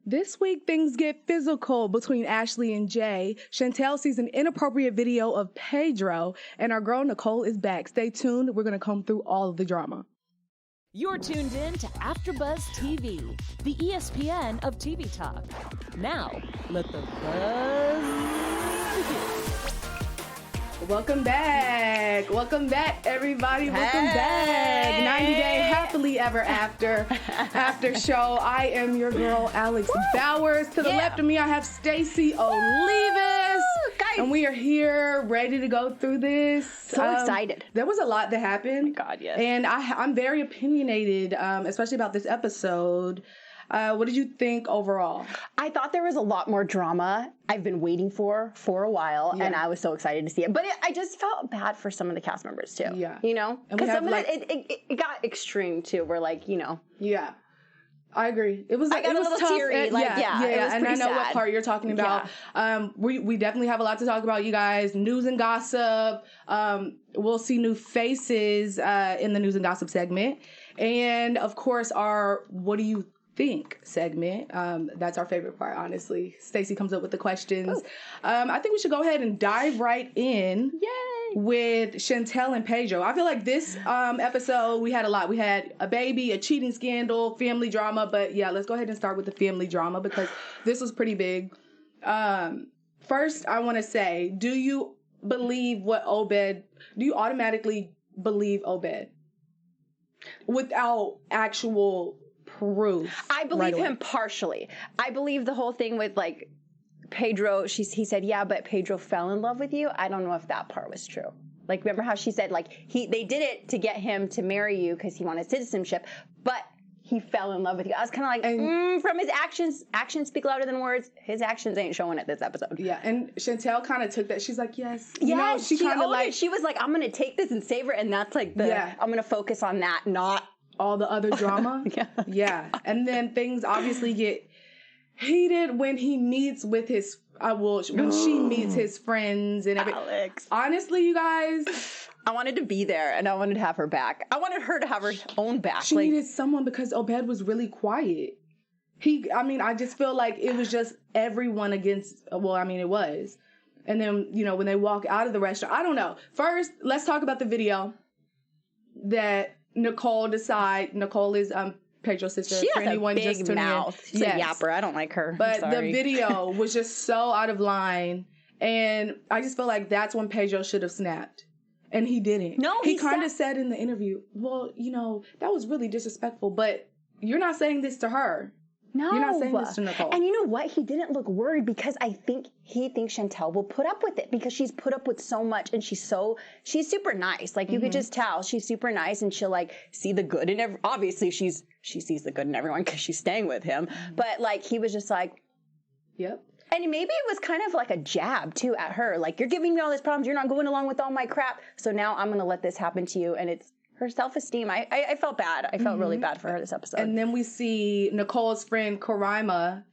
This week, things get physical between Ashley and Jay. Chantal sees an inappropriate video of Pedro, and our girl Nicole is back. Stay tuned. We're going to comb through all of the drama. You're tuned in to AfterBuzz TV, the ESPN of TV talk. Now, let the buzz begin. Welcome back. Welcome back, everybody. Welcome back. 90 Day Happily Ever After Show. I am your girl, Alex Bowers. To the left of me, I have Stacey Olivas. Guys. And we are here ready to go through this. So excited. There was a lot that happened. Oh my God, yes. And I'm very opinionated, especially about this episode. What did you think overall? I thought there was a lot more drama I've been waiting for a while, and I was so excited to see it. But I just felt bad for some of the cast members, too. Yeah. You know? Because some of it got extreme, too. We're like, you know. Yeah. I agree. It was. I got it was a little tough. teary. It was and I know sad. what part you're talking about. Yeah. We definitely have a lot to talk about, you guys. News and gossip. We'll see new faces in the news and gossip segment, and of course our what do you think segment. That's our favorite part, honestly. Stacey comes up with the questions. I think we should go ahead and dive right in. Yay! With Chantal and Pedro. I feel like this episode, we had a lot. We had a baby, a cheating scandal, family drama. But yeah, let's go ahead and start with the family drama because this was pretty big. First, I want to say, do you automatically believe Obed without actual proof? I believe him partially. I believe the whole thing with like Pedro, he said, yeah, but Pedro fell in love with you. I don't know if that part was true. Like, remember how she said, like, they did it to get him to marry you because he wanted citizenship, but he fell in love with you. I was kind of like, from his actions speak louder than words. His actions ain't showing it this episode. Yeah, and Chantal kind of took that. She's like, yes. She kind of like, she was like, I'm going to take this and savor it, and that's like I'm going to focus on that, not all the other drama. Yeah. And then things obviously get heated when he meets with his when she meets his friends and everything. Alex. Honestly, you guys, I wanted to be there and I wanted to have her back. I wanted her to have her own back. She needed someone because Obed was really quiet. I just feel like it was just everyone against, it was. And then, when they walk out of the restaurant, I don't know. First, let's talk about the video that Nicole is Pedro's sister. She has a big mouth. She's a yapper. I don't like her. But the video was just so out of line. And I just feel like that's when Pedro should have snapped. And he didn't. No, he kind of said in the interview, well, that was really disrespectful. But you're not saying this to her. No. You're not saying this to Nicole. And you know what? He didn't look worried because I think he thinks Chantal will put up with it because she's put up with so much and she's super nice. Like you could just tell she's super nice and she'll like see the good in obviously she sees the good in everyone because she's staying with him. But like he was just like, yep. And maybe it was kind of like a jab too at her. Like you're giving me all these problems. You're not going along with all my crap. So now I'm going to let this happen to you. And it's her self-esteem. I felt bad. I felt really bad for her this episode. And then we see Nicole's friend Karima.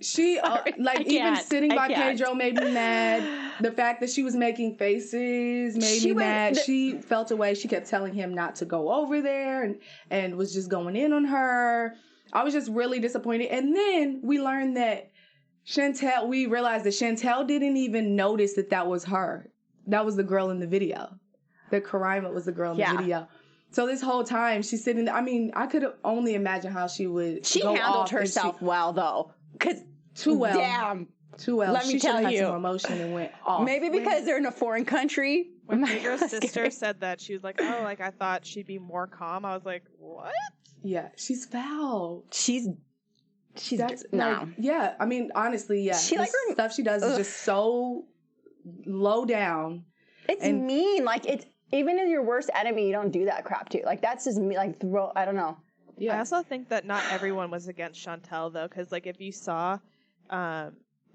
She even sitting by Pedro made me mad. The fact that she was making faces made me mad. She felt away. She kept telling him not to go over there and was just going in on her. I was just really disappointed. And then we learned that we realized that Chantal didn't even notice that was her. That was the girl in the video. That Karima was the girl in the video. So this whole time she's sitting there. I could only imagine how she would. She handled herself well though, too well. Damn, too well. Let me tell you, had some emotion and went off. Maybe because they're in a foreign country. When Pedro's sister said that, she was like, "Oh, like I thought she'd be more calm." I was like, "What?" Yeah, she's foul. She's no. Yeah, honestly, yeah. She stuff she does is just so low down. It's mean. Like it's. Even in your worst enemy, you don't do that crap to. Like, that's just me. Like, I don't know. Yeah. I also think that not everyone was against Chantal, though, because, like, if you saw,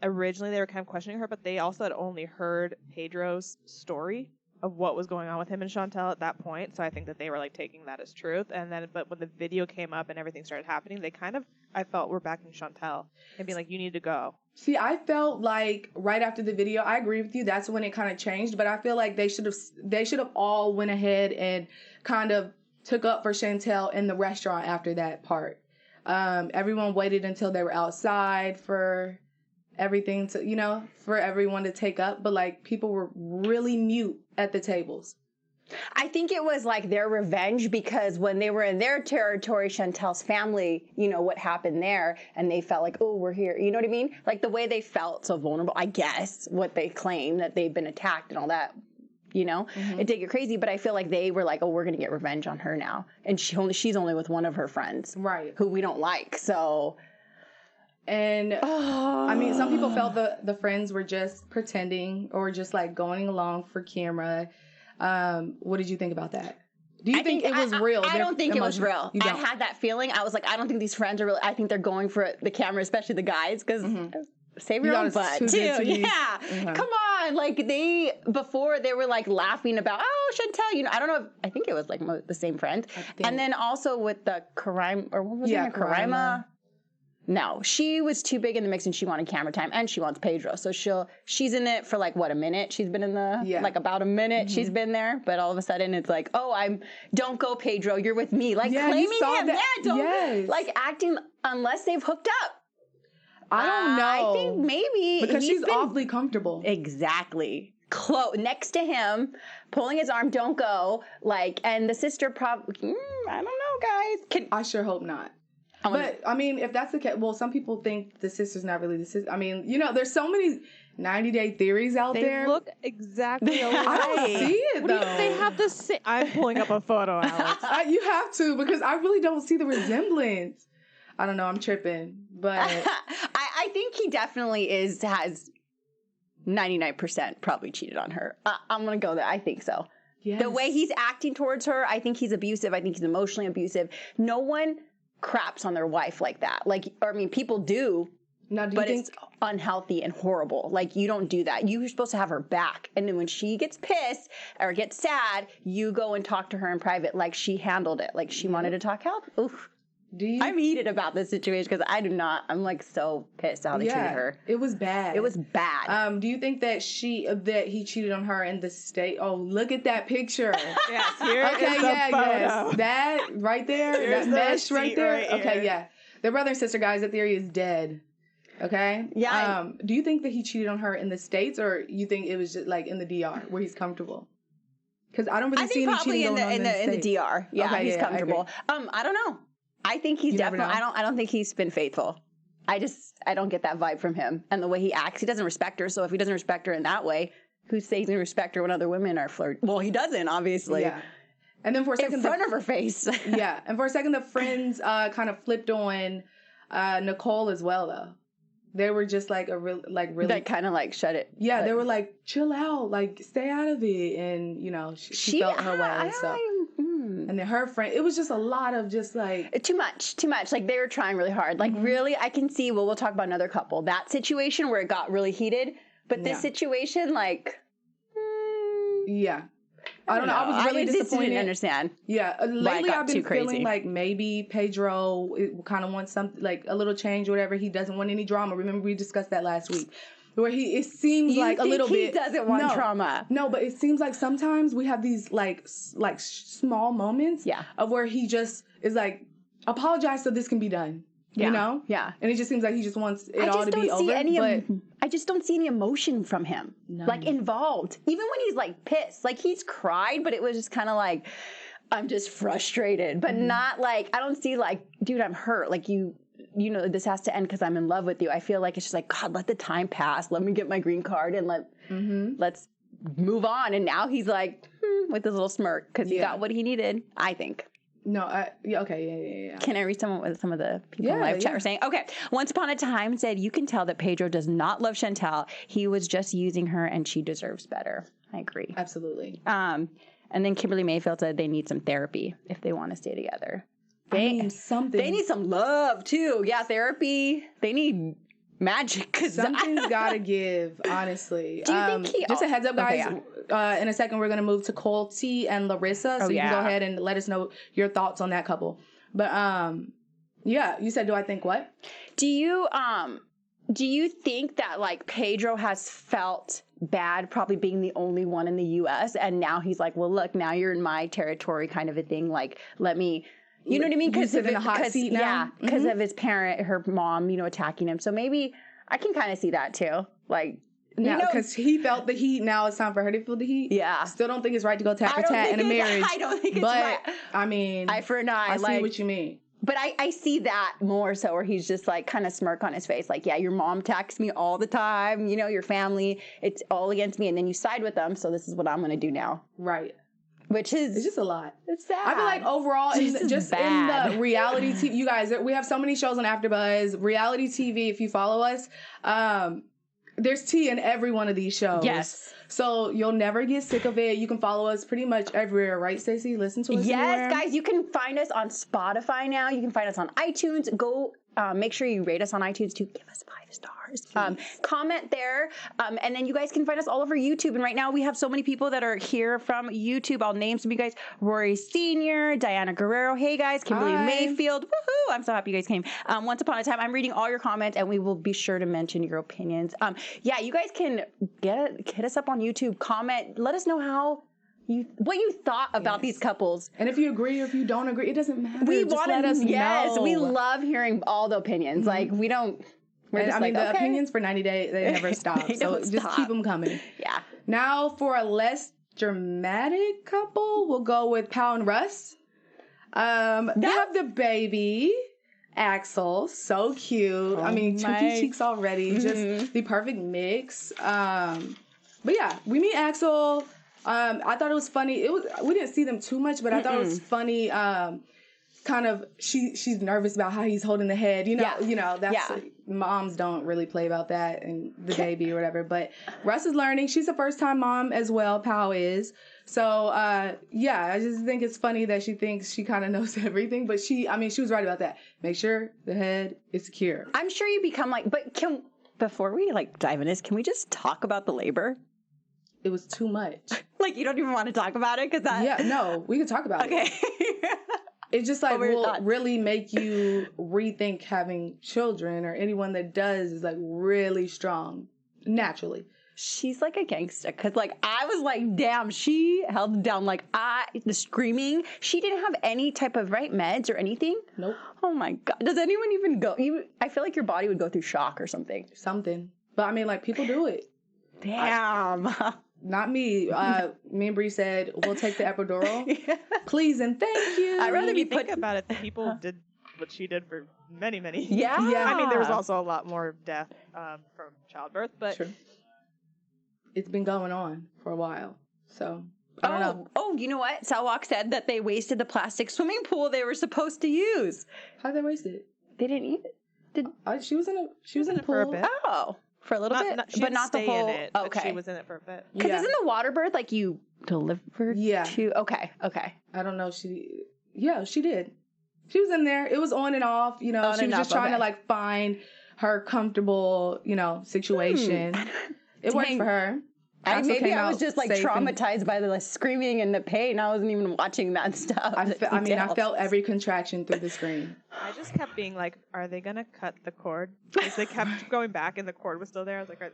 originally they were kind of questioning her, but they also had only heard Pedro's story of what was going on with him and Chantal at that point. So I think that they were, like, taking that as truth. And then, but when the video came up and everything started happening, they kind of, I felt, were backing Chantal and being like, you need to go. See, I felt like right after the video, I agree with you. That's when it kind of changed. But I feel like they should have all went ahead and kind of took up for Chantal in the restaurant after that part. Everyone waited until they were outside for everything to, for everyone to take up. But, like, people were really mute at the tables. I think it was like their revenge because when they were in their territory, Chantal's family, what happened there, and they felt like, oh, we're here. You know what I mean? Like the way they felt so vulnerable, I guess, what they claim that they've been attacked and all that, It did get crazy, but I feel like they were like, oh, we're going to get revenge on her now. And she's only with one of her friends. Right. Who we don't like, so... And, I mean, some people felt the friends were just pretending or just, like, going along for camera. What did you think about that? Do you think it was real? I don't think it was real. I had that feeling. I was like, I don't think these friends are real. I think they're going for the camera, especially the guys, because save your own butt, too. Yeah. Come on. Like, before they were, like, laughing about, oh, Chantal, I don't know. I think it was, like, the same friend. And then also with the Karima, or what was her name? Karima. No, she was too big in the mix and she wanted camera time and she wants Pedro. So she's in it for like, what, a minute? She's been in like about a minute she's been there. But all of a sudden it's like, oh, don't go Pedro, you're with me. Like claiming him. That. Yeah, don't like acting unless they've hooked up. I don't know. I think maybe. Because she's awfully comfortable. Exactly. Next to him, pulling his arm, don't go. Like, and the sister probably, I don't know, guys. I sure hope not. But, I mean, if that's the case, well, some people think the sister's not really the sister. I mean, there's so many 90-day theories out there. They look exactly alike. I don't see it, though. They have the same... I'm pulling up a photo, Alex. You have to, because I really don't see the resemblance. I don't know, I'm tripping, but... I think he definitely has 99% probably cheated on her. I'm going to go there. I think so. Yes. The way he's acting towards her, I think he's abusive. I think he's emotionally abusive. No one... craps on their wife like that. People do, but it's unhealthy and horrible. Like, you don't do that. You're supposed to have her back. And then when she gets pissed or gets sad, you go and talk to her in private like she handled it. Like she wanted to talk help. Oof. I'm heated about this situation because I do not. I'm like so pissed how they treated her. It was bad. It was bad. Do you think that he cheated on her in the state? Oh, look at that picture. Yes, here is the photo. Yes. That right there, Here's that mesh right there. Right okay, here. yeah. Their brother and sister, guys, that theory is dead. Okay? Yeah. Do you think that he cheated on her in the States, or you think it was just like in the DR where he's comfortable? Because I don't really see any cheating going on in the DR. Yeah, okay, he's comfortable. I don't know. I think he's definitely. I don't think he's been faithful. I don't get that vibe from him and the way he acts. He doesn't respect her. So if he doesn't respect her in that way, who says he respect her when other women are flirting? Well, he doesn't, obviously. Yeah. And then for a second, in front of her face. Yeah. And for a second, the friends kind of flipped on Nicole as well, though. They were just like really. That kind of like shut it. Yeah, they were like, chill out, like stay out of it, and she felt her way. And then her friend, it was just a lot of just like too much. Like they were trying really hard. Like really, I can see. Well, we'll talk about another couple. That situation where it got really heated, but this situation, like, yeah. I don't know. I was really disappointed. Didn't understand. Yeah, lately I've been feeling like maybe Pedro kind of wants something, like a little change or whatever. He doesn't want any drama. Remember we discussed that last week, where it seems like a little bit. He doesn't want drama. No, but it seems like sometimes we have these like small moments. Of where he just is like, apologize so this can be done. You know? Yeah. And it just seems like he just wants it all to be over. I just don't see any emotion from him. None. Like, involved. Even when he's, like, pissed. Like, he's cried, but it was just kind of like, I'm just frustrated. But not like, I don't see like, dude, I'm hurt. Like, you know, this has to end because I'm in love with you. I feel like it's just like, God, let the time pass. Let me get my green card and let's move on. And now he's like, with his little smirk because he got what he needed, I think. No, okay, yeah. Can I read some of the people in live chat were saying? Okay. Once upon a time said, you can tell that Pedro does not love Chantal. He was just using her and she deserves better. I agree. Absolutely. And then Kimberly Mayfield said they need some therapy if they want to stay together. They need some love too. Yeah, therapy. They need magic. Something's got to give, honestly. Do you think just a heads up, guys. Okay, in a second, we're going to move to Colty and Larissa. So you can go ahead and let us know your thoughts on that couple. But, you said, do I think what? Do you think that, like, Pedro has felt bad probably being the only one in the U.S. and now he's like, well, look, now you're in my territory kind of a thing. Like, let me, You know what I mean? Because in a hot seat now. Yeah, because of his parent, her mom, attacking him. So maybe I can kind of see that too. Like, now, because he felt the heat, now it's time for her to feel the heat. Yeah. Still don't think it's right to go tat for tat in a marriage. I don't think it's right. I mean, eye for an eye. I see what you mean. But I see that more so where he's just like kind of smirk on his face. Like, yeah, your mom attacks me all the time. Your family, it's all against me. And then you side with them. So this is what I'm going to do now. Right. Which is... It's just a lot. It's sad. I feel like overall, in the reality TV, you guys, we have so many shows on AfterBuzz. Reality TV, if you follow us, there's tea in every one of these shows. Yes. So you'll never get sick of it. You can follow us pretty much everywhere, right, Stacey? Listen to us anywhere. Guys, you can find us on Spotify now. You can find us on iTunes. Go make sure you rate us on iTunes too. Give us 5 stars. Comment there. And then you guys can find us all over YouTube. And right now we have so many people that are here from YouTube. I'll name some of you guys. Rory Sr., Diana Guerrero. Hey guys. Kimberly Mayfield. Woohoo. I'm so happy you guys came. Once upon a time, I'm reading all your comments and we will be sure to mention your opinions. Yeah, you guys can hit us up on YouTube. Comment. Let us know what you thought about these couples. And if you agree or if you don't agree, it doesn't matter. Let us know. Yes, we love hearing all the opinions. Like, we don't... the opinions for 90 days, they never stop. So just keep them coming. Yeah. Now for a less dramatic couple, we'll go with Pao and Russ. They have the baby, Axel. So cute. Chunky cheeks already. Just the perfect mix. But yeah, we meet Axel. I thought it was funny. We didn't see them too much, but I thought it was funny. Kind of, she's nervous about how he's holding the head. Moms don't really play about that and the baby or whatever. But Russ is learning. She's a first-time mom as well. Pao is. So, I just think it's funny that she thinks she kind of knows everything. But she was right about that. Make sure the head is secure. I'm sure you become before we dive in this, can we just talk about the labor? It was too much. You don't even want to talk about it? No, we can talk about it. Okay. It's just will really make you rethink having children, or anyone that does is really strong naturally. She's like a gangster because I was like, damn, she held down the screaming. She didn't have any type of meds or anything. Nope. Oh my God. Does anyone even go? I feel like your body would go through shock or something. Something. But people do it. Damn. Not me. Me and Bree said, we'll take the epidural. Please and thank you. I'd rather think about it. The people did what she did for many, many years. Yeah. There was also a lot more death from childbirth, but... Sure. It's been going on for a while. So, I don't know. Oh, you know what? Salwalk said that they wasted the plastic swimming pool they were supposed to use. How'd they waste it? They didn't eat it. She was in the pool for a bit. Oh. For a little bit, but not the whole. In it, okay, but she was in it for a bit. Because isn't the water birth you delivered? Yeah. To okay. I don't know. She did. She was in there. It was on and off. She was just trying to find her comfortable, situation. It worked for her. Maybe I was just traumatized by the screaming and the pain. I wasn't even watching that stuff. I felt every contraction through the screen. I just kept being like, are they going to cut the cord? Because they kept going back and the cord was still there. I was like, are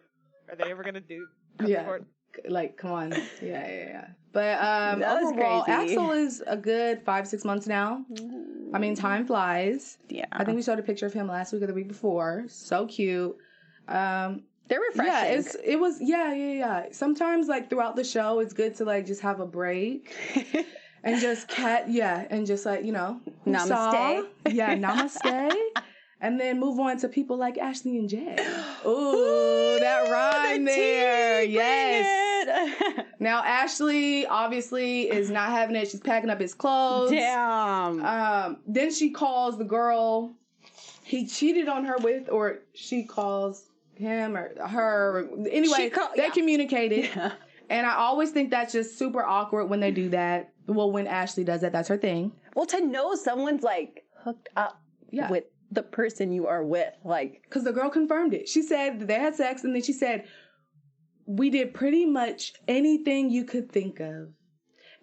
they ever going to cut the cord? Come on. Yeah. But overall, Axel is a good 5-6 months now. Time flies. Yeah. I think we showed a picture of him last week or the week before. So cute. They're refreshing. Yeah, it was. Sometimes throughout the show, it's good to just have a break and just namaste. Yeah, namaste. And then move on to people like Ashley and Jay. Ooh, that rhyme there. Yes. Now Ashley obviously is not having it. She's packing up his clothes. Damn. Then she calls the girl he cheated on her with, or she calls him or her. Anyway, they communicated. Yeah. And I always think that's just super awkward when they do that. Well, when Ashley does that, that's her thing. Well, to know someone's hooked up with the person you are with, because the girl confirmed it. She said that they had sex, and then she said, we did pretty much anything you could think of.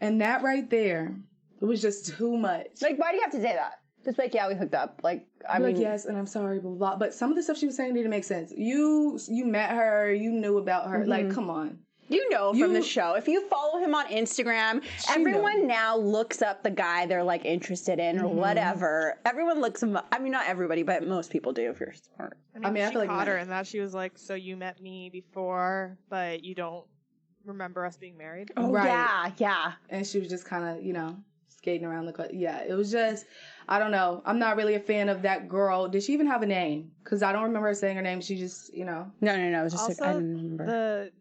And that right there, it was just too much. Why do you have to say that? Just we hooked up. Yes, and I'm sorry, blah, blah. But some of the stuff she was saying didn't make sense. You met her, you knew about her. Come on. You know from the show. If you follow him on Instagram, everyone now looks up the guy they're like interested in or whatever. Everyone looks him up. I mean, not everybody, but most people do if you're smart. I mean, I feel like caught her in that. She was like, so you met me before, but you don't remember us being married? Oh, right. Yeah. And she was just kind of, skating around the... Yeah, it was just... I don't know. I'm not really a fan of that girl. Did she even have a name? Because I don't remember her saying her name. She just, No. It was just... Also, I don't remember.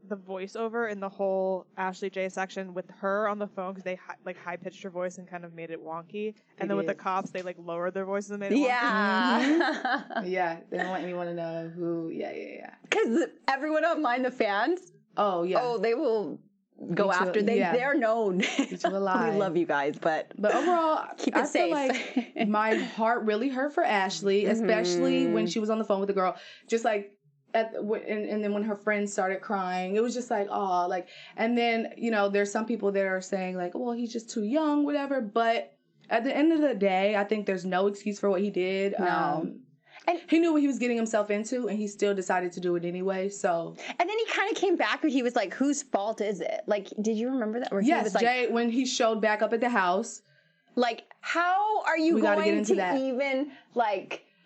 The voiceover in the whole Ashley J section with her on the phone, because they high pitched her voice and kind of made it wonky. And then with the cops, they lowered their voices and made it wonky. Yeah. Yeah. They don't want anyone to know who. Yeah. Because everyone online, the fans. Oh, yeah. Oh, they will go after. They're known. Each of a lie. We love you guys, but overall, keep it safe. Feel like my heart really hurt for Ashley, especially when she was on the phone with the girl. Just like, and then when her friends started crying, it was just like, oh, and then, there's some people that are saying well, he's just too young, whatever. But at the end of the day, I think there's no excuse for what he did. No. And he knew what he was getting himself into, and he still decided to do it anyway, so. And then he kind of came back and he was like, whose fault is it? Did you remember that? Where he was Jay, when he showed back up at the house. How are you going to even,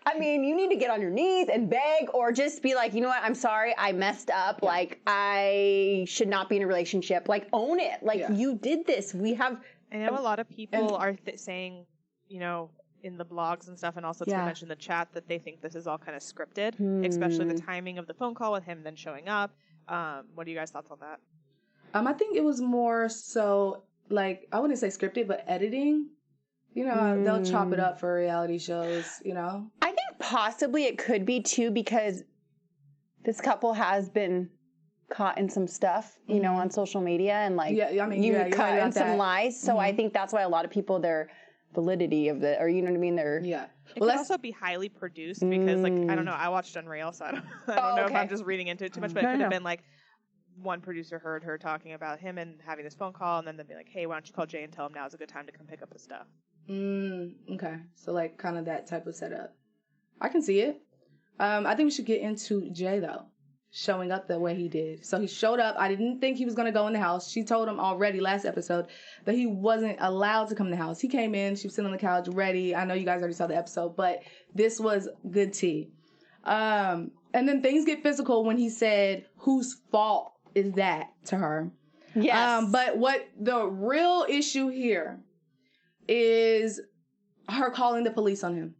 I mean, you need to get on your knees and beg or just be like, you know what, I'm sorry, I messed up. Yeah. I should not be in a relationship. Own it. You did this. We have... I know a lot of people are saying, in the blogs and stuff, and also to mention the chat, that they think this is all kind of scripted, especially the timing of the phone call with him then showing up. What are you guys' thoughts on that? I think it was more so, I wouldn't say scripted, but editing. They'll chop it up for reality shows, I think possibly it could be, too, because this couple has been caught in some stuff, on social media, and, you caught in some lies. So I think that's why a lot of people, their validity of the, or you know what I mean? It could also be highly produced because, I don't know, I watched Unreal, so I don't know if I'm just reading into it too much, but it could have been, one producer heard her talking about him and having this phone call, and then they'd be like, hey, why don't you call Jay and tell him now's a good time to come pick up his stuff. Okay. So, kind of that type of setup. I can see it. I think we should get into Jay, though, showing up the way he did. So he showed up. I didn't think he was going to go in the house. She told him already last episode that he wasn't allowed to come in the house. He came in. She was sitting on the couch ready. I know you guys already saw the episode, but this was good tea. And then things get physical when he said, whose fault is that to her? Yes. But what the real issue here is her calling the police on him.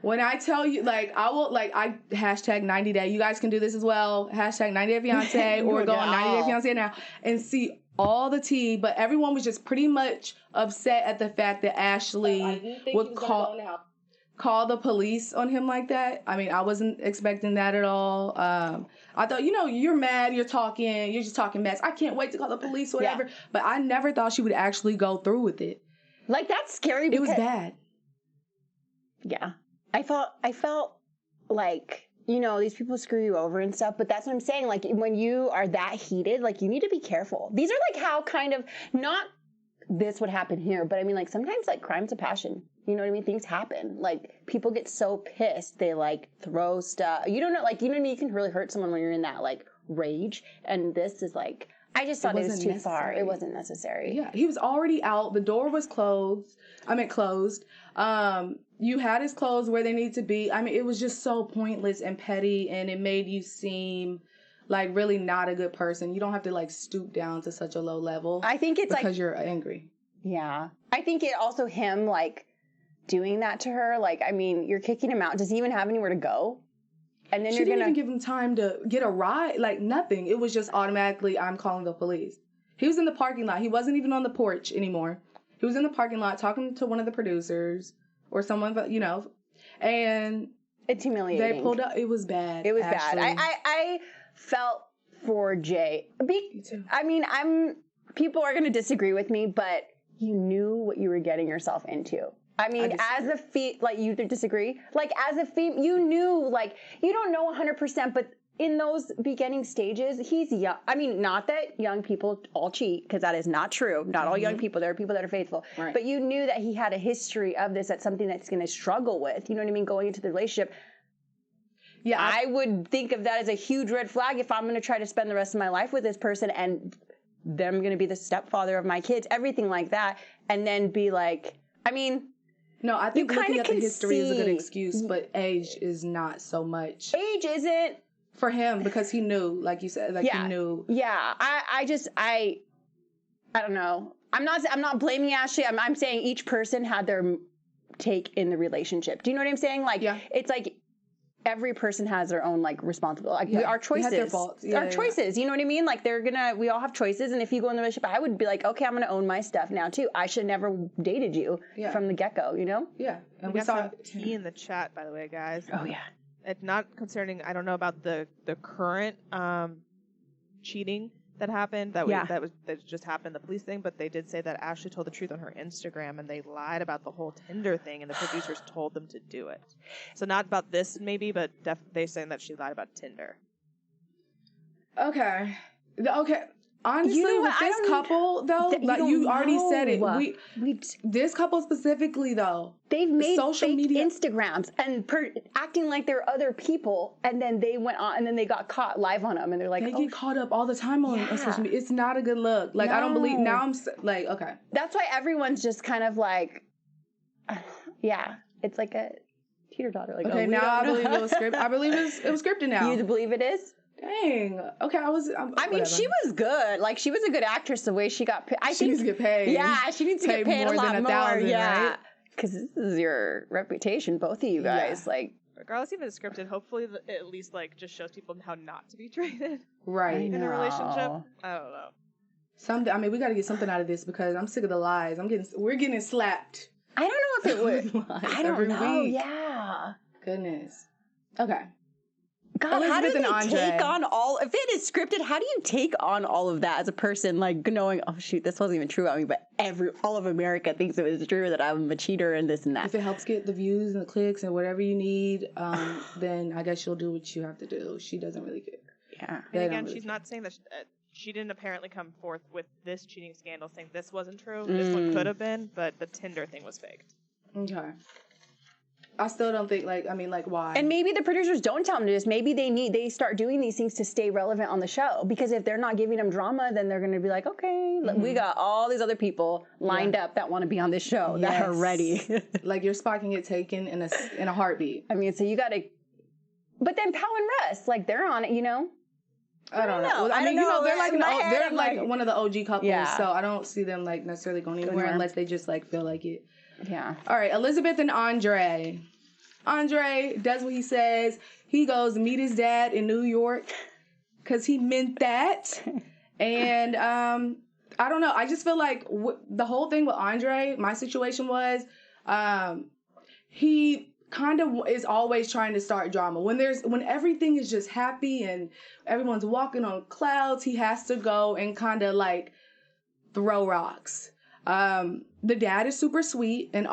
When I tell you, I hashtag 90 day. You guys can do this as well. Hashtag 90 day fiance or go on 90 day fiance now and see all the tea. But everyone was just pretty much upset at the fact that Ashley would call the police on him like that. I mean, I wasn't expecting that at all. I thought, you're mad, you're just talking mess. I can't wait to call the police or whatever. Yeah. But I never thought she would actually go through with it. That's scary because... It was bad. Yeah. I felt like, these people screw you over and stuff, but that's what I'm saying. When you are that heated, you need to be careful. These are how kind of, not this would happen here, but I mean, sometimes crimes of passion. You know what I mean? Things happen. People get so pissed, they throw stuff. You don't know, you know what I mean? You can really hurt someone when you're in that rage. And this is I just thought it was too far. It wasn't necessary. Yeah, he was already out. The door was closed. Closed. You had his clothes where they need to be. I mean, it was just so pointless and petty, and it made you seem really not a good person. You don't have to stoop down to such a low level. I think it's because you're angry. Yeah. I think it also him doing that to her. I mean, you're kicking him out. Does he even have anywhere to go? And then she didn't even give him time to get a ride. Nothing. It was just automatically, I'm calling the police. He was in the parking lot. He wasn't even on the porch anymore. He was in the parking lot talking to one of the producers or someone, and it's humiliating. They pulled up. It was bad. It was bad. I felt for Jay. Me too. I mean, people are going to disagree with me, but you knew what you were getting yourself into. I mean, as a you disagree? As a you knew, you don't know 100%, but in those beginning stages, he's young. I mean, not that young people all cheat, because that is not true. Not all young people. There are people that are faithful. Right. But you knew that he had a history of this. That's something that's going to struggle with. You know what I mean? Going into the relationship. Yeah, I would think of that as a huge red flag if I'm going to try to spend the rest of my life with this person and them going to be the stepfather of my kids, everything like that, and then be like, I mean, no, I think looking at the history is a good excuse, but age is not so much. Age isn't for him because he knew, like you said, like he knew. Yeah, I don't know. I'm not blaming Ashley. I'm saying each person had their take in the relationship. Do you know what I'm saying? Like, it's like every person has their own like responsibility. Like our choices, their faults. Our choices. You know what I mean? Like we all have choices. And if you go in the relationship, I would be like, okay, I'm going to own my stuff now too. I should never dated you from the get-go, you know? Yeah. And we saw tea in the chat, by the way, guys. Oh yeah. It's not concerning. I don't know about the current cheating that happened. That just happened, the police thing. But they did say that Ashley told the truth on her Instagram, and they lied about the whole Tinder thing, and the producers told them to do it. So not about this, maybe, but they're saying that she lied about Tinder. Okay. Honestly, with this couple, though, like you already said it. This couple specifically, though, they've made social fake media Instagrams and acting like they're other people, and then they went on, and then they got caught live on them, and they're like, they get caught up all the time on social media. It's not a good look. Like I don't believe. Now I'm like, okay. That's why everyone's just kind of like, it's like a teeter-totter. Like, okay, now I believe it was scripted. I believe it was scripted now. You believe it is? Dang. Okay, I mean, she was good. Like, she was a good actress. The way she got paid. She needs to get paid. Yeah, she needs to get paid more a lot than more. 1,000, right? Because this is your reputation, both of you guys. Like, regardless, even if it's scripted, hopefully it at least like just shows people how not to be treated. Right. In a relationship. I don't know. I mean, we got to get something out of this because I'm sick of the lies. We're getting slapped. I don't know if it would. I don't know. Week. Yeah. Goodness. Okay. God, how do they take on if it is scripted, how do you take on all of that as a person, like knowing, oh shoot, this wasn't even true about me, but all of America thinks it was true that I'm a cheater and this and that. If it helps get the views and the clicks and whatever you need, then I guess you'll do what you have to do. She doesn't really care. Yeah. And again, she's not saying that she didn't apparently come forth with this cheating scandal saying this wasn't true. This one could have been, but the Tinder thing was faked. Okay. I still don't think, why? And maybe the producers don't tell them to this. Maybe they start doing these things to stay relevant on the show. Because if they're not giving them drama, then they're going to be like, okay, we got all these other people lined up that want to be on this show that are ready. Like your spot can get taken in a heartbeat. I mean, so you got to. But then Pao and Russ, like they're on it, you know. I don't know. Well, I mean, they're like one of the OG couples, so I don't see them like necessarily going anywhere unless they just like feel like it. Yeah. All right, Elizabeth and Andre. Andre does what he says. He goes to meet his dad in New York because he meant that. And I don't know. I just feel like the whole thing with Andre, my situation was he kind of is always trying to start drama. When everything is just happy and everyone's walking on clouds, he has to go and kind of like throw rocks. The dad is super sweet and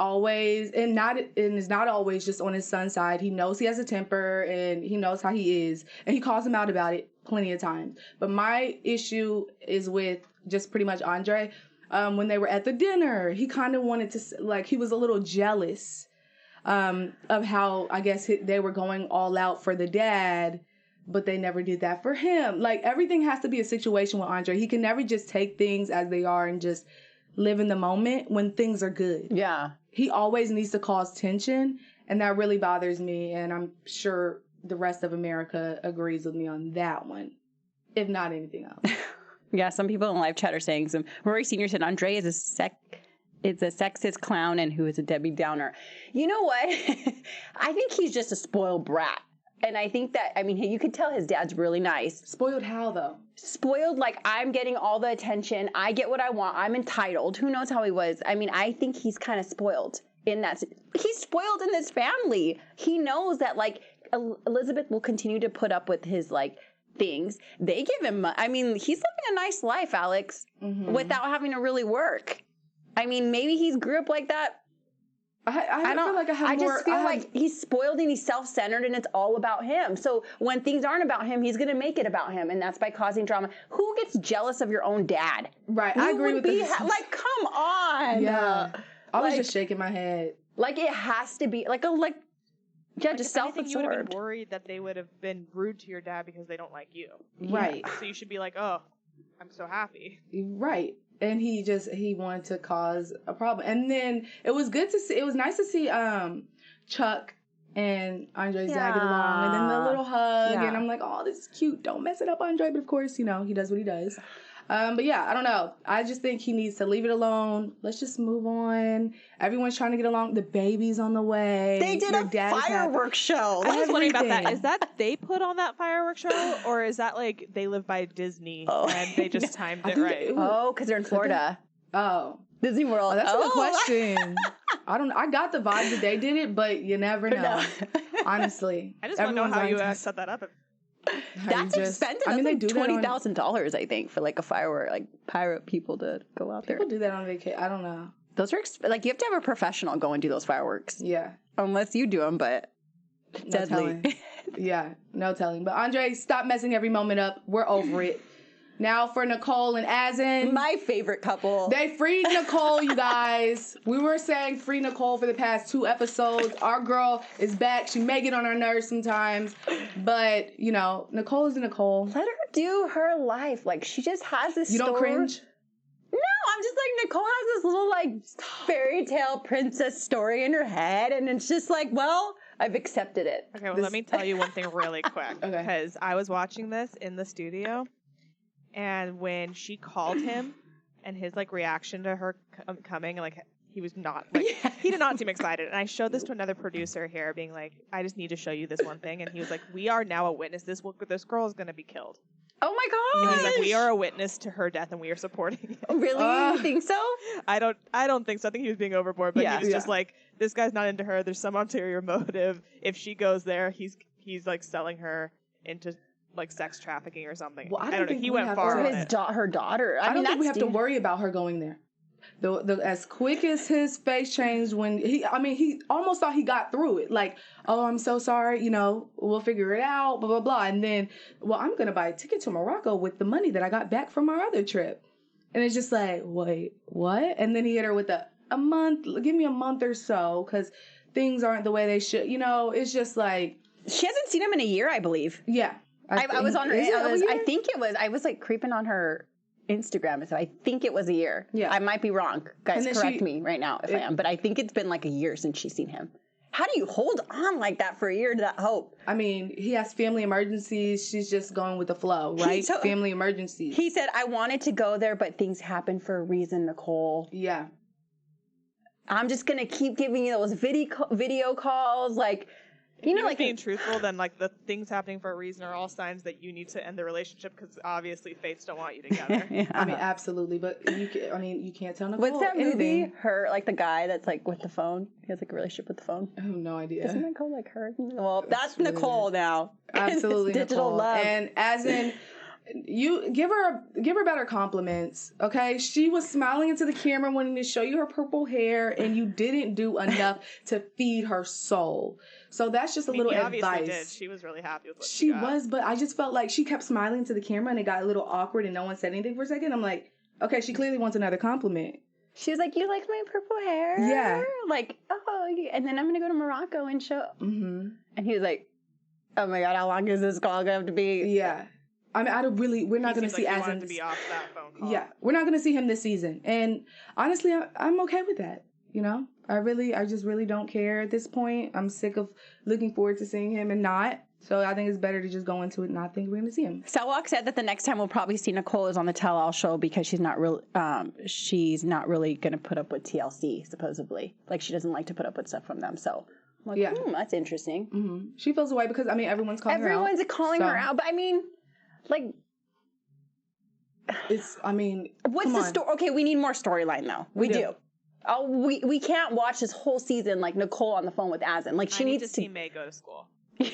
is not always just on his son's side. He knows he has a temper and he knows how he is, and he calls him out about it plenty of times. But my issue is with just pretty much Andre. When they were at the dinner, he kind of wanted to, he was a little jealous of how, I guess, they were going all out for the dad, but they never did that for him. Like, everything has to be a situation with Andre. He can never just take things as they are and just live in the moment when things are good. Yeah. He always needs to cause tension, and that really bothers me, and I'm sure the rest of America agrees with me on that one, if not anything else. Yeah, some people in live chat are saying Rory Sr. said Andre is a sexist clown and who is a Debbie Downer. You know what? I think he's just a spoiled brat. And I think that, I mean, you could tell his dad's really nice. Spoiled how, though? Spoiled, like, I'm getting all the attention. I get what I want. I'm entitled. Who knows how he was? I mean, I think he's kind of spoiled in that. He's spoiled in this family. He knows that, like, Elizabeth will continue to put up with his, like, things. They give him, I mean, he's living a nice life, Alex, without having to really work. I mean, maybe he grew up like that. I don't feel like I just feel like he's spoiled and he's self-centered and it's all about him. So when things aren't about him, he's going to make it about him, and that's by causing drama. Who gets jealous of your own dad? Right, I agree with this. Like, come on. Yeah, I was just shaking my head. Like, it has to be like Yeah, just self-absorbed. You would have been worried that they would have been rude to your dad because they don't like you. Right. So you should be like, oh, I'm so happy. Right. And he wanted to cause a problem. And then it was nice to see Chuck and Andre's dad get along. And then the little hug. Yeah. And I'm like, oh, this is cute. Don't mess it up, Andre. But of course, he does what he does. But yeah, I don't know. I just think he needs to leave it alone. Let's just move on. Everyone's trying to get along. The baby's on the way. They did a fireworks show. I was wondering about that. Is that they put on that fireworks show? Or is that like they live by Disney and they just timed it right? Because they're in Florida. Disney World. Oh, that's a good question. I got the vibe that they did it, but you never know. Honestly. I just want to know how you set that up. That's expensive. I mean, they do $20,000, I think, for like a firework, like pirate people to go out there. People do that on vacation. I don't know. Those are like, you have to have a professional go and do those fireworks. Yeah. Unless you do them, but deadly. Yeah, no telling. But Andre, stop messing every moment up. We're over it. Now for Nicole and Asin. My favorite couple. They freed Nicole, you guys. We were saying free Nicole for the past 2 episodes. Our girl is back. She may get on our nerves sometimes. But, Nicole is Nicole. Let her do her life. Like, she just has this You don't cringe? No, I'm just like, Nicole has this little, like, fairy tale princess story in her head. And it's just like, well, I've accepted it. Okay, well, let me tell you one thing really quick. Okay. Because I was watching this in the studio. And when she called him and his, like, reaction to her coming, like, he was not, like, he did not seem excited. And I showed this to another producer here being like, I just need to show you this one thing. And he was like, we are now a witness. This girl is going to be killed. Oh, my God. And he's like, we are a witness to her death and we are supporting it. Really? You think so? I don't think so. I think he was being overboard. But he was just like, this guy's not into her. There's some ulterior motive. If she goes there, he's like, selling her into like sex trafficking or something. Well, I don't know. He went far on it. Her daughter. I don't think we have to worry about her going there. As quick as his face changed when he almost thought he got through it. Like, oh, I'm so sorry. We'll figure it out. Blah blah blah. And then, well, I'm gonna buy a ticket to Morocco with the money that I got back from our other trip. And it's just like, wait, what? And then he hit her with a month. Give me a month or so, because things aren't the way they should. It's just like she hasn't seen him in a year, I believe. Yeah. I was on her. I was like creeping on her Instagram, so I think it was a year. Yeah, I might be wrong. Guys, correct me right now if I am. But I think it's been like a year since she's seen him. How do you hold on like that for a year to that hope? I mean, he has family emergencies. She's just going with the flow, right? Family emergencies. He said, I wanted to go there, but things happen for a reason, Nicole. Yeah. I'm just going to keep giving you those video calls, like... like being truthful, then like the things happening for a reason are all signs that you need to end the relationship because obviously fates don't want you together. I mean, absolutely, but you can't tell Nicole. What's that movie? Her, like the guy that's like with the phone. He has like a relationship with the phone. I have no idea. Isn't Nicole like her? Well, that's really Nicole weird. Now. Absolutely, digital Nicole. Love. And as in, you give her better compliments. Okay, she was smiling into the camera, wanting to show you her purple hair, and you didn't do enough to feed her soul. So that's just a little advice. Obviously did. She was really happy with what she was, but I just felt like she kept smiling to the camera, and it got a little awkward, and no one said anything for a second. I'm like, okay, she clearly wants another compliment. She was like, "You like my purple hair?" Yeah. Like, oh, and then I'm gonna go to Morocco and show. Mm-hmm. And he was like, "Oh my God, how long is this call gonna have to be?" Yeah. I mean, we're not going to see Asin. To be off that phone call. Yeah, we're not going to see him this season. And honestly, I'm okay with that. I just really don't care at this point. I'm sick of looking forward to seeing him and not. So I think it's better to just go into it and not think we're going to see him. Selwalk said that the next time we'll probably see Nicole is on the Tell All show because she's not really going to put up with TLC, supposedly. Like, she doesn't like to put up with stuff from them. So I'm like, that's interesting. Mm-hmm. She feels away because, everyone's calling her out. Everyone's calling her out. But like, what's the story? Okay, we need more storyline though. We do. Oh, we can't watch this whole season like Nicole on the phone with Asin. Like she needs to see May go to school.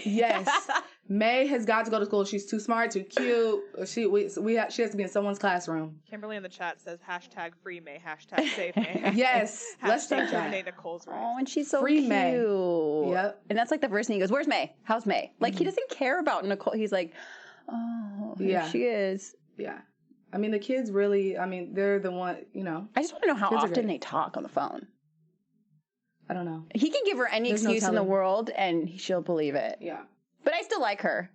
Yes, May has got to go to school. She's too smart, too cute. She has to be in someone's classroom. Kimberly in the chat says #free May, #save May. Yes, let's terminate Nicole's rights. Oh, and she's so free cute. May. Yep. And that's like the first thing he goes, "Where's May? How's May?" Like he doesn't care about Nicole. He's like, "Oh, here she is." Yeah. I mean, the kids really, they're the one, I just want to know how often they talk on the phone. I don't know. He can give her any There's no excuse in the telling. world, and she'll believe it. Yeah. But I still like her.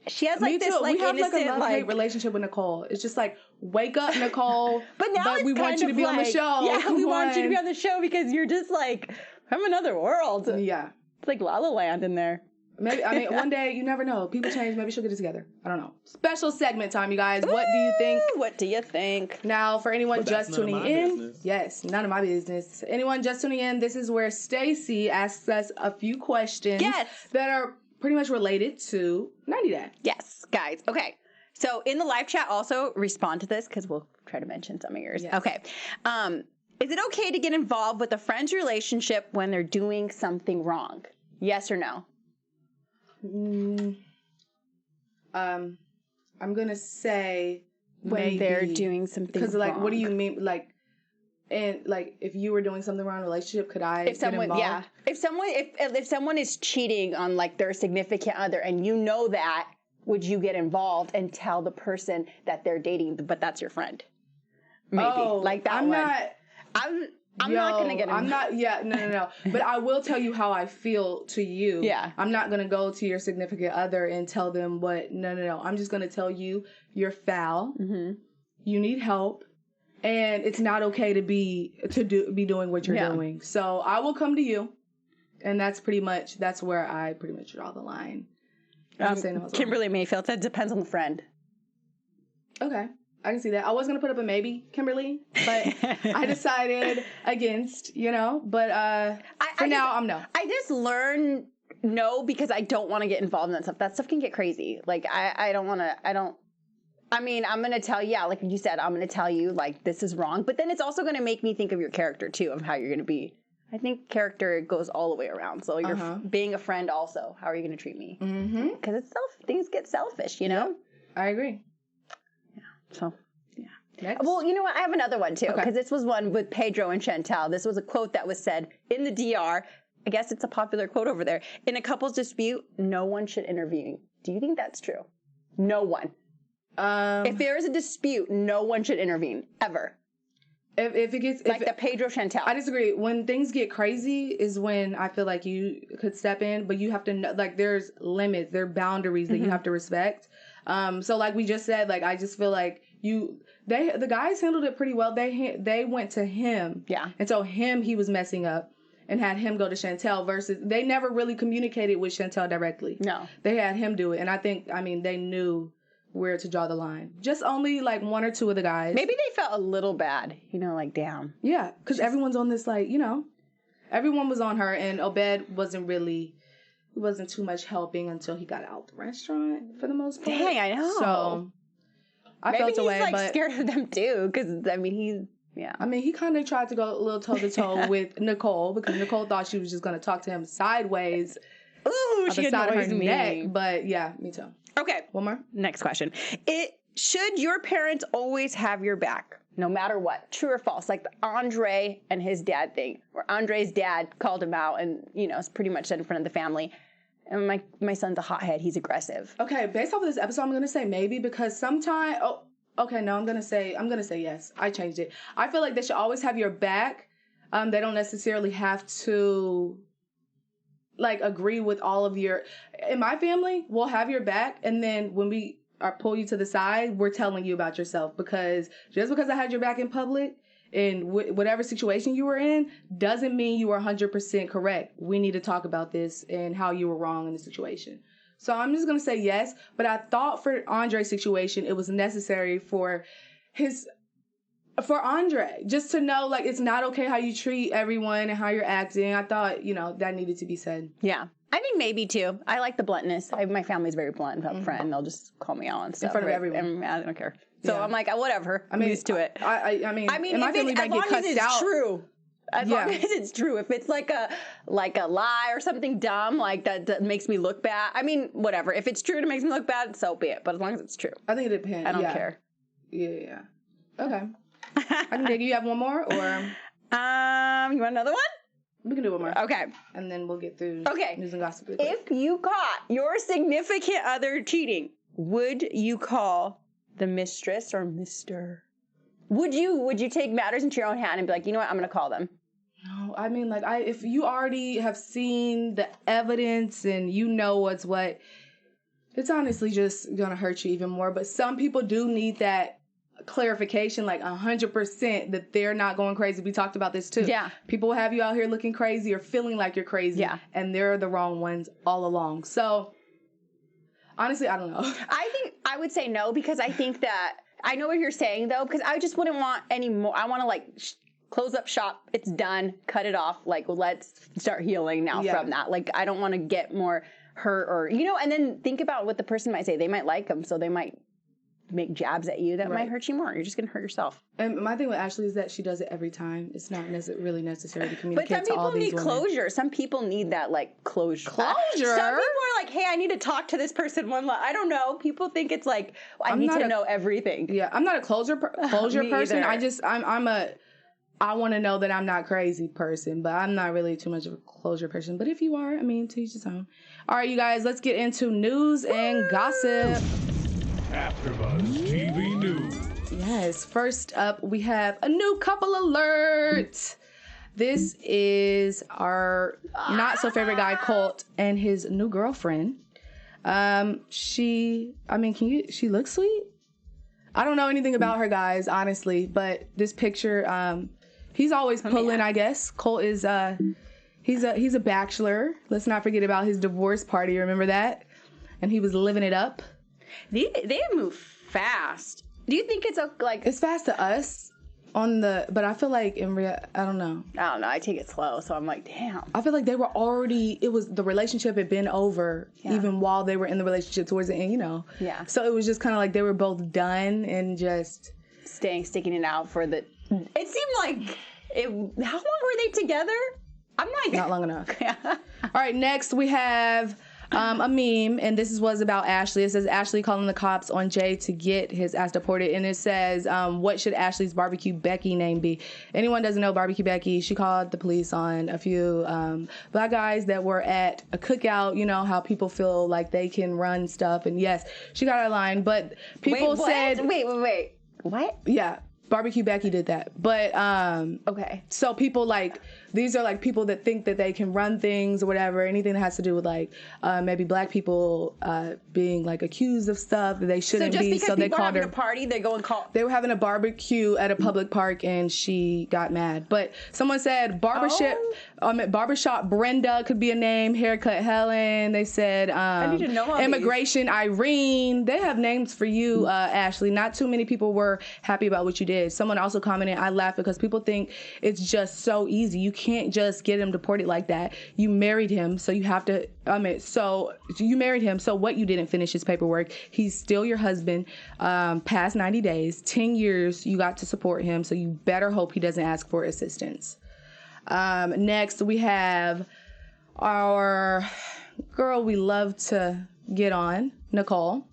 She has Me like this too. like we have innocent like a love-hate relationship with Nicole. It's just like, wake up, Nicole. But now we want you to be on the show. Yeah, Come we want you to be on. on the show because you're just like from another world. Yeah. It's like La La Land in there. Maybe, I mean, one day, you never know. People change. Maybe she'll get it together. I don't know. Special segment time, you guys. What do you think? What do you think? Now, for anyone But just that's none of tuning my in, business. yes, none of my business. Anyone just tuning in, this is where Stacey asks us a few questions Yes. that are pretty much related to 90 Day. Yes, guys. Okay. So in the live chat, also respond to this because we'll try to mention some of yours. Yes. Okay. Is it okay to get involved with a friend's relationship when they're doing something wrong? Yes or no? I'm gonna say When maybe, they're doing something because like, wrong. what do you mean, like, and like, if you were doing something wrong in a relationship, could I If someone, get involved? yeah, if someone is cheating on like their significant other and you know that, would you get involved and tell the person that they're dating, but that's your friend? Maybe like that I'm one. not. I'm not gonna get involved. I'm not. Yeah, no. But I will tell you how I feel to you. Yeah. I'm not gonna go to your significant other and tell them what. No. I'm just gonna tell you you're foul. Mm-hmm. You need help, and it's not okay to be doing what you're doing. So I will come to you, and that's where I pretty much draw the line. Kimberly Mayfield said depends on the friend. Okay. I can see that. I was going to put up a maybe, Kimberly, but I decided against, but for now, I'm no. I just learn no because I don't want to get involved in that stuff. That stuff can get crazy. Like, I don't want to, I'm going to tell you, like you said, I'm going to tell you, like, this is wrong. But then it's also going to make me think of your character, too, of how you're going to be. I think character goes all the way around. So you're being a friend also. How are you going to treat me? Mm-hmm. Because things get selfish, you know? Yep. I agree. So, yeah. Next. Well, you know what? I have another one, too, Okay. because this was one with Pedro and Chantal. This was a quote that was said in the DR. I guess it's a popular quote over there. In a couple's dispute, no one should intervene. Do you think that's true? No one. If there is a dispute, no one should intervene, ever. If it gets... The Pedro Chantal. I disagree. When things get crazy is when I feel like you could step in, but you have to know, like, there's limits, there are boundaries that you have to respect. So like we just said, like, I just feel like the guys handled it pretty well. They went to him. Yeah. And so he was messing up and had him go to Chantal versus they never really communicated with Chantal directly. No. They had him do it. And I think, they knew where to draw the line. Just only like one or two of the guys. Maybe they felt a little bad, like, damn. Yeah. Because everyone's on this, like, everyone was on her and Obed wasn't too much helping until he got out the restaurant for the most part. Dang, I know. So I felt away, maybe he's but scared of them too, because he kind of tried to go a little toe to toe with Nicole because Nicole thought she was just going to talk to him sideways. Ooh, she annoys me. Neck, but yeah, me too. Okay, One more. next question. Should your parents always have your back, no matter what? True or false? Like the Andre and his dad thing, where Andre's dad called him out and, it's pretty much said in front of the family. And my son's a hothead. He's aggressive. Okay, based off of this episode, I'm gonna say maybe because sometimes. Oh, okay, no, I'm gonna say yes. I changed it. I feel like they should always have your back. They don't necessarily have to, like, agree with all of your. In my family, we'll have your back, and then when we pull you to the side, we're telling you about yourself because just because I had your back in public. In whatever situation you were in doesn't mean you were 100% correct. We need to talk about this and how you were wrong in the situation. So I'm just going to say yes, but I thought for Andre's situation, it was necessary for Andre just to know, like, it's not okay how you treat everyone and how you're acting. I thought, that needed to be said. Yeah. I think maybe too. I like the bluntness. My family's very blunt up front, and they'll just call me out and stuff. In front of everyone. I don't care. So I'm like, whatever. I'm used to it. I mean, in my family might as long get cussed as it's out. true. As long as it's true. If it's like a lie or something dumb, like that makes me look bad. I mean, whatever. If it's true and it makes me look bad, so be it. But as long as it's true. I think it depends. I don't care. Yeah. Okay. I can dig. You have one more, or you want another one? We can do one more. Okay. And then we'll get through news and gossip. If you caught your significant other cheating, would you call the mistress or Mr.? Would you take matters into your own hand and be like, you know what, I'm going to call them? No, I mean, like, if you already have seen the evidence and you know what's what, it's honestly just gonna hurt you even more. But some people do need that clarification, like 100% that they're not going crazy. We talked about this too. Yeah. People have you out here looking crazy or feeling like you're crazy. Yeah. And they're the wrong ones all along. So, honestly, I don't know. I think I would say no, because I think that, I know what you're saying though, because I just wouldn't want any more. I want to like close up shop. It's done. Cut it off. Like, let's start healing now from that. Like, I don't want to get more hurt or, you know, and then think about what the person might say. They might like them, so they might make jabs at you that might hurt you more. You're just going to hurt yourself. And my thing with Ashley is that she does it every time. It's not really necessary to communicate to all these women. But some people need closure. Some people need that, like, closure. Closure? Some people are like, hey, I need to talk to this person I don't know. People think it's like, I need to know everything. Yeah, I'm not a closure person. Either. I want to know that I'm not crazy person, but I'm not really too much of a closure person. But if you are, I mean, to each his own. All right, you guys, let's get into news and gossip. AfterBuzz TV News. Yes, first up, we have a new couple alert. This is our not so favorite guy, Colt, and his new girlfriend. She looks sweet. I don't know anything about her, guys, honestly, but this picture, he's always pulling, I guess. Colt is, he's a bachelor. Let's not forget about his divorce party. Remember that? And he was living it up. They move fast. Do you think it's like... It's fast to us but I feel like I don't know. I take it slow, so I'm like, damn. I feel like they were already, the relationship had been over even while they were in the relationship towards the end, you know? Yeah. So it was just kind of like they were both done and just... sticking it out for the... It seemed like... How long were they together? I'm like... Not long enough. Yeah. All right, next we have... a meme, and this was about Ashley. It says Ashley calling the cops on Jay to get his ass deported, and it says, what should Ashley's barbecue Becky name be? Anyone doesn't know barbecue Becky, she called the police on a few black guys that were at a cookout. You know how people feel like they can run stuff, and yes, she got out of line, but people said... Wait. What? Yeah. Barbecue Becky did that. But, okay. So people these are people that think that they can run things or whatever, anything that has to do with maybe black people being accused of stuff that they shouldn't be. So just because they people are called having her, a party, they go and call. They were having a barbecue at a public park and she got mad. But someone said barbershop Brenda could be a name, haircut Helen. They said I need to know all immigration Irene. They have names for you, Ashley. Not too many people were happy about what you did. Someone also commented, I laugh because people think it's just so easy. You can't just get him deported like that. You married him, so you have to, so you married him, so what, you didn't finish his paperwork. He's still your husband, past 90 days, 10 years, you got to support him, so you better hope he doesn't ask for assistance. Next, we have our girl we love to get on, Nicole.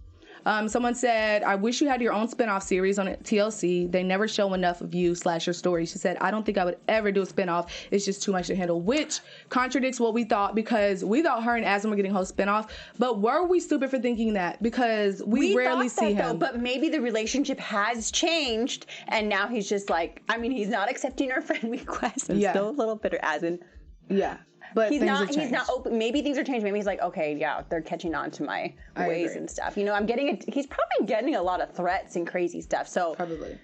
Someone said, I wish you had your own spinoff series on TLC. They never show enough of you / your story. She said, I don't think I would ever do a spinoff. It's just too much to handle, which contradicts what we thought, because we thought her and Aslan were getting host spinoff. But were we stupid for thinking that? Because we rarely see him. Though, but maybe the relationship has changed, and now he's just he's not accepting her friend request. I'm still a little bitter, Aslan. Yeah. But he's not open. Maybe things are changed. Maybe he's like, okay, yeah, they're catching on to my ways and stuff. You know, he's probably getting a lot of threats and crazy stuff. So probably.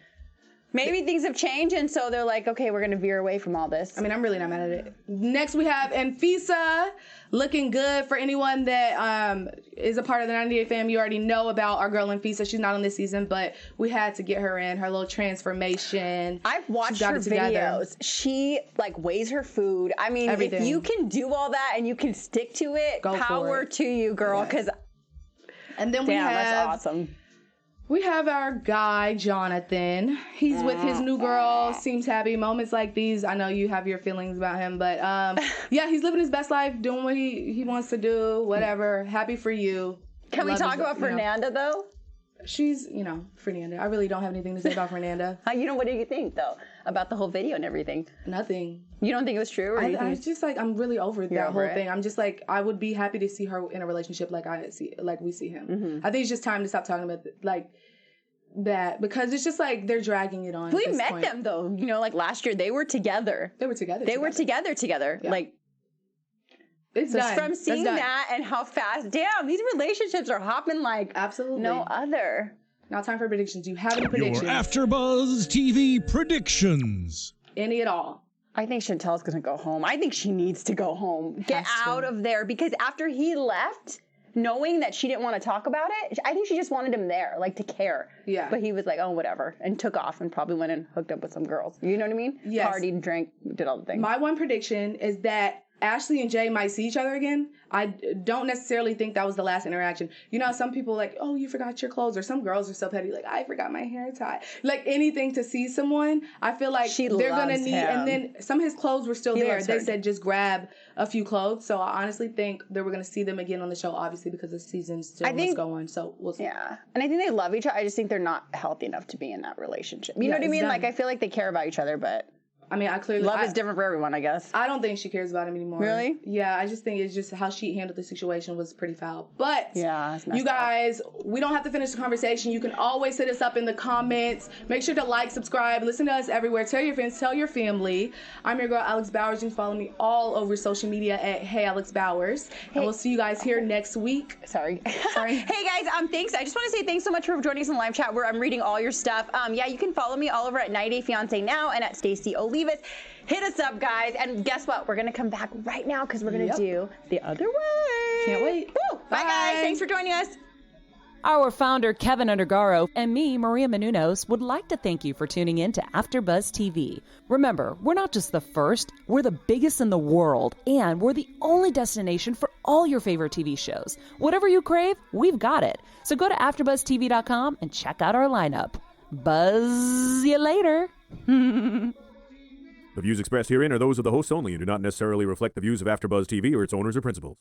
Maybe things have changed, and so they're like, okay, we're going to veer away from all this. I mean, I'm really not mad at it. Next, we have Anfisa, looking good. For anyone that is a part of the 90 Day fam, you already know about our girl Anfisa. She's not on this season, but we had to get her in, her little transformation. I've watched her videos. She, weighs her food. I mean, everything. If you can do all that and you can stick to it, power to you, girl, because... And then that's awesome. We have our guy, Jonathan. He's with his new girl, seems happy. Moments like these, I know you have your feelings about him, but yeah, he's living his best life, doing what he wants to do, whatever. Happy for you. Can we talk about Fernanda, though? She's, Fernanda. I really don't have anything to say about Fernanda. What do you think, though, about the whole video and everything? Nothing. You don't think it was true? Or I just I'm really over that whole thing. I'm just I would be happy to see her in a relationship like we see him. Mm-hmm. I think it's just time to stop talking about that because it's just like they're dragging it on. We met them though, you know, like last year they were together. They were together. Yeah. Like it's so done. from seeing that and how fast, damn, these relationships are hopping like absolutely no other. Now time for predictions. Do you have any predictions? Your AfterBuzz TV predictions. Any at all? I think Chantel's gonna go home. I think she needs to go home. Get out of there because after he left, knowing that she didn't want to talk about it, I think she just wanted him there, like to care. Yeah. But he was like, oh, whatever, and took off and probably went and hooked up with some girls. You know what I mean? Yes. Partied, drank, did all the things. My one prediction is that Ashley and Jay might see each other again. I don't necessarily think that was the last interaction. You know, some people like, oh, you forgot your clothes, or some girls are so petty, like, I forgot my hair tie. Like anything to see someone, I feel like they're gonna need. Him. And then some of his clothes were still there. They said just grab a few clothes. So I honestly think that we're gonna see them again on the show, obviously because the season still must go on. So we'll see. Yeah, and I think they love each other. I just think they're not healthy enough to be in that relationship. You know what I mean? Done. Like I feel like they care about each other, but. I mean, love is different for everyone, I guess. I don't think she cares about him anymore. Really? Yeah, I just think it's just how she handled the situation was pretty foul. But yeah, you guys, we don't have to finish the conversation. You can always hit us up in the comments. Make sure to like, subscribe, listen to us everywhere. Tell your friends, tell your family. I'm your girl, Alex Bowers. You can follow me all over social media at Hey Alex Bowers. And we'll see you guys here next week. Sorry. Hey guys, thanks. I just want to say thanks so much for joining us in the live chat where I'm reading all your stuff. Yeah, you can follow me all over at 90 Day Fiance Now and at Stacey Olivas. Hit us up, guys. And guess what? We're going to come back right now because we're going to do the other way. Can't wait. Woo! Bye, guys. Thanks for joining us. Our founder, Kevin Undergaro, and me, Maria Menounos, would like to thank you for tuning in to AfterBuzz TV. Remember, we're not just the first, we're the biggest in the world, and we're the only destination for all your favorite TV shows. Whatever you crave, we've got it. So go to AfterBuzzTV.com and check out our lineup. Buzz you later. The views expressed herein are those of the hosts only and do not necessarily reflect the views of AfterBuzz TV or its owners or principals.